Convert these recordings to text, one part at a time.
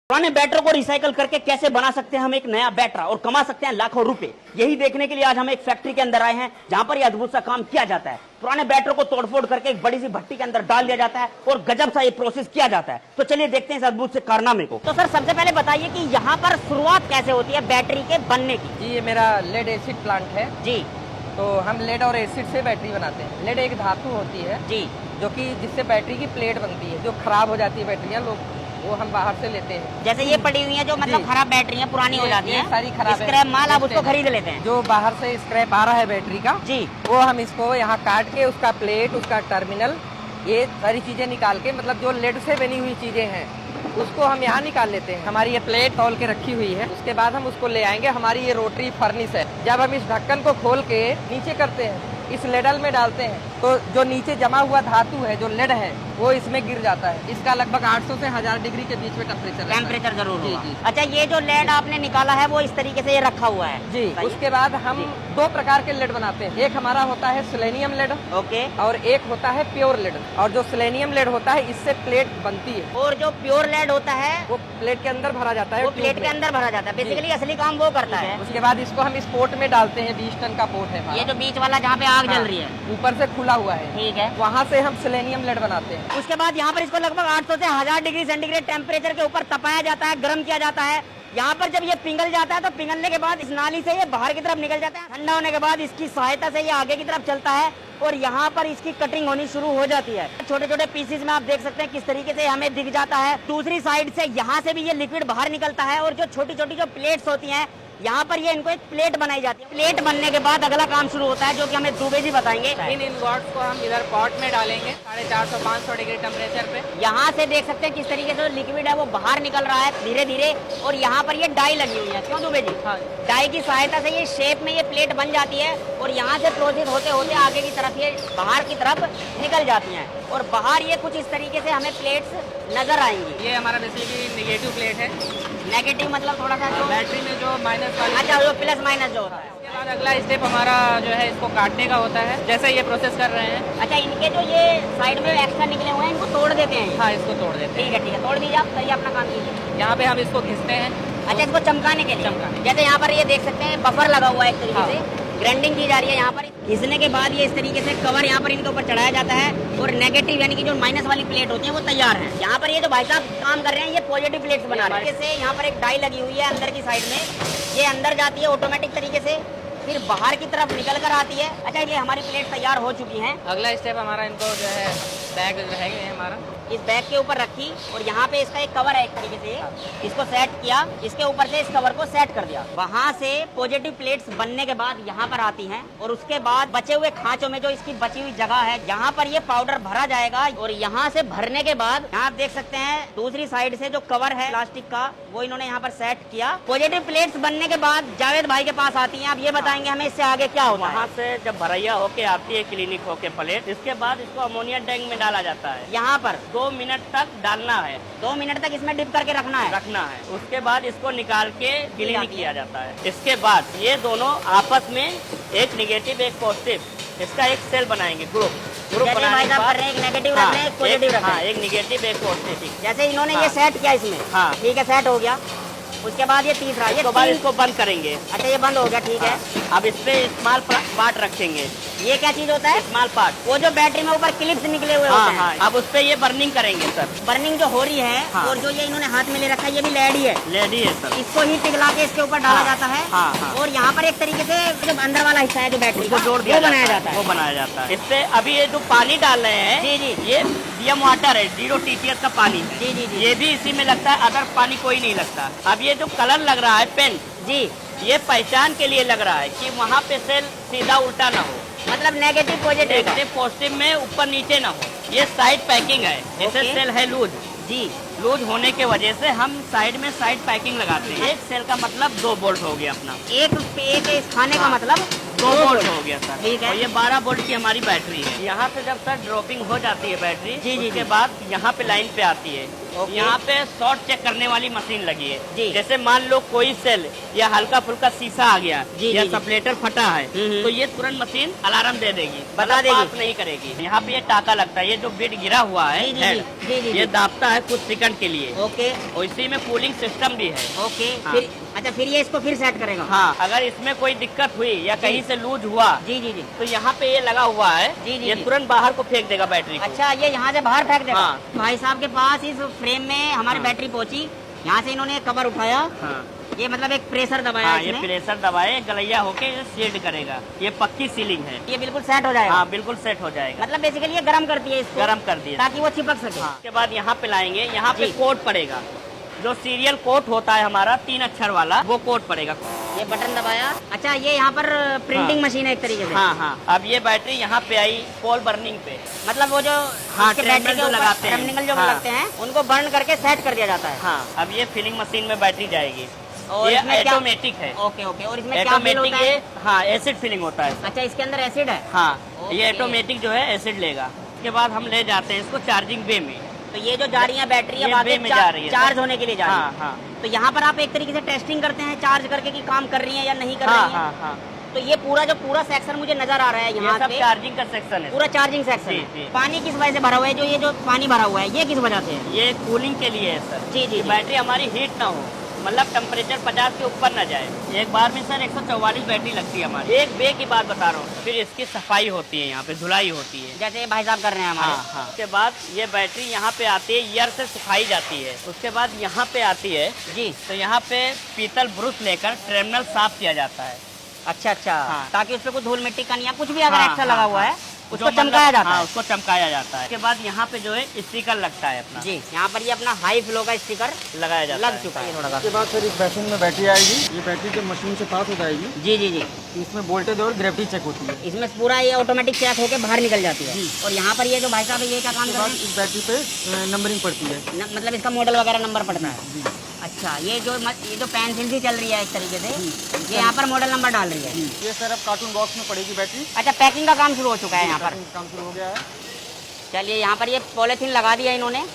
पुराने बैटरी को रिसाइकल करके कैसे बना सकते हैं हम एक नया बैटरा और कमा सकते हैं लाखों रुपए। यही देखने के लिए आज हम एक फैक्ट्री के अंदर आए हैं जहां पर यह अद्भुत सा काम किया जाता है। पुराने बैटरी को तोड़फोड़ करके एक बड़ी सी भट्टी के अंदर डाल दिया जाता है और गजब सा ये प्रोसेस किया जाता है। तो चलिए देखते हैं इस अद्भुत से कारनामे को। तो सर सबसे पहले बताइए कि यहाँ पर शुरुआत कैसे होती है बैटरी के बनने की। जी ये मेरा लेड एसिड प्लांट है जी। तो हम लेड और एसिड से बैटरी बनाते हैं। लेड एक धातु होती है जी जो कि जिससे बैटरी की प्लेट बनती है। जो खराब हो जाती है बैटरियाँ लोग वो हम बाहर से लेते हैं। जैसे ये पड़ी हुई है जो मतलब खराब बैटरियाँ पुरानी हो जाती है, सारी खराब स्क्रैप माल आप उसको खरीद लेते हैं। जो बाहर से स्क्रैप आ रहा है बैटरी का जी वो हम इसको यहाँ काट के उसका प्लेट उसका टर्मिनल ये सारी चीजें निकाल के मतलब जो लेड से बनी हुई चीजें हैं उसको हम यहाँ निकाल लेते हैं। हमारी ये प्लेट तौल के रखी हुई है। उसके बाद हम उसको ले आएंगे। हमारी ये रोटरी फर्निस है। जब हम इस ढक्कन को खोल के नीचे करते हैं इस लेडल में डालते हैं तो जो नीचे जमा हुआ धातु है जो लेड है वो इसमें गिर जाता है। इसका लगभग 800 से 1000 डिग्री के बीच में टेम्परेचर जरूर होगा। जी। अच्छा ये जो लेड आपने निकाला है वो इस तरीके से ये रखा हुआ है जी। उसके बाद हम दो प्रकार के लेड बनाते हैं। एक हमारा होता है सेलेनियम लेड ओके और एक होता है प्योर लेड। और जो सेलेनियम लेड होता है इससे प्लेट बनती है और जो प्योर लेड होता है वो प्लेट के अंदर भरा जाता है। वो प्लेट के अंदर भरा जाता है। बेसिकली असली काम वो करता है। उसके बाद इसको हम इस पोर्ट में डालते हैं। 20 टन का पोर्ट है ये जो बीच वाला जहाँ पे आग जल रही है ऊपर से खुला हुआ है। ठीक है। वहाँ से हम सेलेनियम लेड बनाते हैं। उसके बाद यहाँ पर इसको लगभग 800 से 1000 डिग्री सेंटीग्रेड टेम्परेचर के ऊपर तपाया जाता है, गर्म किया जाता है। यहाँ पर जब ये पिघल जाता है तो पिघलने के बाद इस नाली से ये बाहर की तरफ निकल जाता है। ठंडा होने के बाद इसकी सहायता से ये आगे की तरफ चलता है और यहाँ पर इसकी कटिंग होनी शुरू हो जाती है। छोटे छोटे पीसेस में आप देख सकते हैं किस तरीके से हमें दिख जाता है। दूसरी साइड से यहाँ से भी ये लिक्विड बाहर निकलता है और जो छोटी छोटी जो प्लेट्स होती हैं यहाँ पर ये इनको एक प्लेट बनाई जाती है। प्लेट बनने के बाद अगला काम शुरू होता है जो कि हमें दुबे जी बताएंगे। इन रॉड्स को हम इधर पॉट में डालेंगे 450-500 डिग्री टेम्परेचर पे। यहाँ से देख सकते हैं किस तरीके से लिक्विड है वो बाहर निकल रहा है धीरे धीरे और यहाँ पर ये डाई लगी हुई है। क्यों दुबे जी? हाँ। डाई की सहायता से ये शेप में ये प्लेट बन जाती है और यहाँ से प्रोसेस होते होते आगे की तरफ ये बाहर की तरफ निकल जाती हैं और बाहर ये कुछ इस तरीके से हमें प्लेट्स नजर आएंगी। ये हमारा बेसिकली नेगेटिव प्लेट है। नेगेटिव मतलब थोड़ा सा जो बैटरी में जो माइनस वाली। अच्छा जो प्लस माइनस जो होता है। उसके बाद अगला स्टेप हमारा जो है इसको काटने का होता है। जैसे ये प्रोसेस कर रहे हैं। अच्छा इनके जो ये साइड में एक्स्ट्रा निकले हुए हैं इनको तोड़ देते हैं। हाँ इसको तोड़ देते हैं। ठीक है तोड़ दीजिए आप। सही अपना काम कीजिए। यहाँ पे हम इसको घिसते हैं। अच्छा इसको चमकाने के लिए जैसे यहाँ पर ये देख सकते हैं बफर लगा हुआ है एक तरीके से ग्राइंडिंग की जा रही है। यहाँ पर घिसने के बाद ये इस तरीके से कवर यहाँ पर इनके ऊपर चढ़ाया जाता है और नेगेटिव यानी कि जो माइनस वाली प्लेट होती है वो तैयार है। यहाँ पर ये जो भाई साहब काम कर रहे हैं ये पॉजिटिव प्लेट्स बना रहे हैं। जैसे यहाँ पर एक डाई लगी हुई है अंदर की साइड में ये अंदर जाती है ऑटोमेटिक तरीके से फिर बाहर की तरफ निकल कर आती है। अच्छा ये हमारी प्लेट तैयार हो चुकी है। अगला स्टेप हमारा इनको जो है बैग रहेगा हमारा इस बैग के ऊपर रखी और यहाँ पे इसका एक कवर है एक तरीके से इसको सेट किया। इसके ऊपर से इस कवर को सेट कर दिया। वहाँ से पॉजिटिव प्लेट्स बनने के बाद यहाँ पर आती हैं और उसके बाद बचे हुए खांचों में जो इसकी बची हुई जगह है यहाँ पर ये पाउडर भरा जाएगा और यहाँ से भरने के बाद यहाँ आप देख सकते हैं दूसरी साइड से जो कवर है प्लास्टिक का वो इन्होंने यहाँ पर सेट किया। पॉजिटिव प्लेट्स बनने के बाद जावेद भाई के पास आती है। आप ये बताएंगे हमें इससे आगे क्या होगा? वहाँ से जब भरैया होके आती है क्लिनिक होके प्लेट इसके बाद इसको अमोनिया टैंक में डाला जाता है। यहाँ पर 2 मिनट तक डालना है। 2 मिनट तक इसमें डिप करके रखना है। उसके बाद इसको निकाल के क्लीनिक किया जाता है। इसके बाद ये दोनों आपस में एक निगेटिव एक पॉजिटिव इसका एक सेल बनाएंगे ग्रुप बनाने के बाद एक नेगेटिव रखना है एक पॉजिटिव रखना है। एक निगेटिव एक पॉजिटिव। जैसे इन्होंने ये सेट किया इसमें। हाँ ठीक है सेट हो गया। उसके बाद ये तीसरा ये बाद इसको बंद करेंगे। अच्छा ये बंद हो गया ठीक है। अब इस पे स्मॉल पार्ट रखेंगे। ये क्या चीज होता है? स्मॉल पार्ट वो जो बैटरी में ऊपर क्लिप्स निकले हुए होते हैं। अब उस पे ये बर्निंग करेंगे सर। बर्निंग जो हो रही है और जो ये इन्होंने हाथ में ले रखा है ये भी लेड ही है। लेडी है सर। इसको ही पिघला के इसके ऊपर डाला जाता है और यहाँ पर एक तरीके से जो अंदर वाला हिस्सा है जो बैटरी को जोड़ दिया बनाया जाता है। वो बनाया जाता है। इससे अभी ये जो पानी डाल रहे हैं जी जी ये DM वाटर है 0 TTS का पानी है। जी जी जी ये भी इसी में लगता है। अदर पानी कोई नहीं लगता। अब ये जो कलर लग रहा है पेन जी ये पहचान के लिए लग रहा है कि वहाँ पे सेल सीधा उल्टा ना हो। मतलब नेगेटिव पॉजिटिव पॉजिटिव में ऊपर नीचे ना हो। ये साइड पैकिंग है। जैसे सेल है लूज जी लूज होने के वजह से हम साइड में साइड पैकिंग लगाते हैं। एक सेल का मतलब 2 बोल्ट हो गया अपना। एक इस खाने का मतलब 2 बोल्ट हो गया सर। ठीक है। और ये 12 वोल्ट की हमारी बैटरी है। यहाँ से जब सर ड्रॉपिंग हो जाती है बैटरी जी जी उसके बाद यहाँ पे लाइन पे आती है। ओके। यहाँ पे शॉर्ट चेक करने वाली मशीन लगी जी। है। जैसे मान लो कोई सेल या हल्का फुल्का शीशा आ गया जी, या जी, जी। सप्लेटर फटा है, हम्म। तो ये तुरंत मशीन अलार्म दे देगी, बता मतलब देगी। पास नहीं करेगी। यहाँ पे ये टाका लगता है, ये जो बिट गिरा हुआ है जी, जी, हेड, जी, जी, जी, ये जी। दाबता है कुछ सेकंड के लिए, ओके और इसी में कूलिंग सिस्टम भी है। ओके हाँ। फिर अच्छा फिर ये इसको फिर सेट करेगा। हाँ, अगर इसमें कोई दिक्कत हुई या कहीं से लूज हुआ जी जी जी। तो यहाँ पे ये लगा हुआ है, जी, जी, ये जी। तुरंत बाहर को फेंक देगा बैटरी को। अच्छा ये यहाँ से बाहर फेंक देगा। हाँ। भाई साहब के पास इस फ्रेम में हमारी हाँ। बैटरी पहुंची, यहाँ से इन्होंने कवर उठाया, हाँ, ये मतलब एक प्रेशर दबाया हाँ, ये इसने, प्रेशर दबाए गलैया होके ये सील्ड करेगा। ये पक्की सीलिंग है। ये बिल्कुल सेट हो जाएगा। हाँ, बिल्कुल सेट हो जाएगा। मतलब बेसिकली ये गर्म करती है इसको, गरम कर दिया। ताकि वो चिपक सके। हाँ। उसके बाद यहाँ पे लाएंगे, यहाँ पे जी। कोड पड़ेगा, जो सीरियल कोड होता है हमारा 3 अक्षर वाला, वो कोड पड़ेगा। ये बटन दबाया। अच्छा ये यहाँ पर प्रिंटिंग हाँ। मशीन है एक तरीके से। हाँ हाँ, अब ये बैटरी यहाँ पे आई पोल बर्निंग पे। मतलब वो जो हाँ, इसके टर्मिनल बैटरी के जो ऊपर लगाते हैं। टर्मिनल जो हाँ। लगते हैं उनको बर्न करके सेट कर दिया जाता है। हाँ, अब ये फिलिंग मशीन में बैटरी जाएगी। और ये इसमें क्या- ऑटोमेटिक है। Okay okay. और इसमें क्या फिल ऑटोमेटिक होता ये, है? हाँ, एसिड फिलिंग होता है। अच्छा इसके अंदर एसिड है। हाँ, ओके। ये ऑटोमेटिक जो है एसिड लेगा। उसके बाद हम ले जाते हैं इसको चार्जिंग बे में। तो ये जो जा रही है बैटरी अब ये आगे बे में जा रही है। चार्ज होने के लिए जा रही हाँ है। हाँ तो यहाँ पर आप एक तरीके से टेस्टिंग करते हैं चार्ज करके कि काम कर रही है या नहीं कर हाँ रही है। हाँ हाँ, तो ये पूरा जो पूरा सेक्शन मुझे नजर आ रहा है ये यहाँ सब पे, चार्जिंग का सेक्शन है। पूरा चार्जिंग सेक्शन जी, है। जी। पानी किस वजह से भरा हुआ है? जो ये जो पानी भरा हुआ है ये किस वजह से है? ये कूलिंग के लिए है सर। जी, जी, कि जी। बैटरी हमारी हीट ना हो, मतलब टेम्परेचर 50 के ऊपर ना जाए। एक बार में सर 144 बैटरी लगती है हमारी। एक बे की बात बता रहा हूँ। फिर इसकी सफाई होती है, यहाँ पे धुलाई होती है। जैसे ये भाई साहब कर रहे हैं हमारे। हाँ हाँ। उसके बाद ये बैटरी यहाँ पे आती है, ईयर से सुखाई जाती है। उसके बाद यहाँ पे आती है जी। तो यहाँ पे पीतल ब्रश लेकर टर्मिनल साफ किया जाता है। अच्छा अच्छा। हाँ। ताकि उस पर कुछ धूल मिट्टी का नहीं या कुछ भी अगर हाँ, एक्स्ट्रा हाँ, लगा हुआ हाँ। है उसको जो मतलब- चमकाया जाता हाँ, है। उसको चमकाया जाता है। उसके बाद यहाँ पे जो है स्टिकर लगता है अपना, जी यहाँ पर ये अपना हाई फ्लो का स्टिकर लगाया जाता लग है। चुका है थोड़ा सा। उसके बाद फिर इस बैटरी में बैटरी आएगी। ये बैटरी जब मशीन से पास हो जाएगी जी जी जी। तो इसमें वोल्टेज और ग्रेविटी चेक होती है। इसमें पूरा ये ऑटोमेटिक चेक होके बाहर निकल जाती है। जी। और यहाँ पर ये जो भाई साहब है ये क्या काम उसके कर बाद रहे हैं? इस बैटरी पे नंबरिंग पड़ती है। मतलब इसका मॉडल वगैरह नंबर पड़ता है। अच्छा ये जो पेंसिल सी चल रही है इस तरीके से, ये यहाँ पर मॉडल नंबर डाल रही है। ये सर अब कार्टून बॉक्स में पड़ेगी बैटरी। अच्छा पैकिंग का काम शुरू हो चुका है यहाँ पर। पैकिंग का काम शुरू हो गया है। चलिए यहाँ पर ये पॉलीथीन लगा दिया इन्होंने।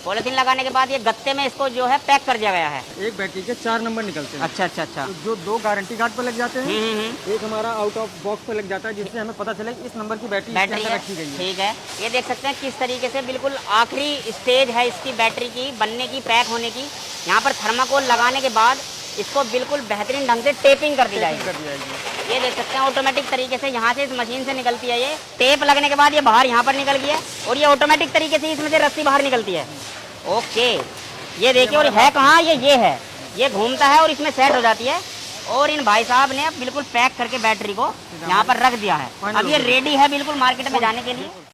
पॉलीथीन लगाने के बाद ये गत्ते में इसको जो है पैक कर दिया गया है। एक बैटरी के 4 नंबर निकलते हैं। अच्छा अच्छा अच्छा। तो जो 2 गारंटी कार्ड पे लग जाते हैं, हम्म। एक हमारा आउट ऑफ बॉक्स पे लग जाता है, जिससे हमें पता चले कि इस नंबर की बैटरी इसके बैटरी अंदर है, रखी गई है। ठीक है। ये देख सकते हैं किस तरीके से बिल्कुल आखिरी स्टेज है इसकी बैटरी की बनने की, पैक होने की। यहाँ पर थर्माकोल लगाने के बाद इसको बिल्कुल बेहतरीन ढंग से टेपिंग कर दी पैकिंग जाएगी। कर दी जाएगी। ये देख सकते हैं ऑटोमेटिक तरीके से यहाँ से इस मशीन से निकलती है। ये टेप लगने के बाद ये बाहर यहाँ पर निकल गई है और ये ऑटोमेटिक तरीके से इसमें से रस्सी बाहर निकलती है। ओके ये देखिए। और है कहाँ ये है, ये घूमता है और इसमें सेट हो जाती है। और इन भाई साहब ने बिल्कुल पैक करके बैटरी को यहाँ पर रख दिया है। अब ये रेडी है बिल्कुल मार्केट में जाने के लिए।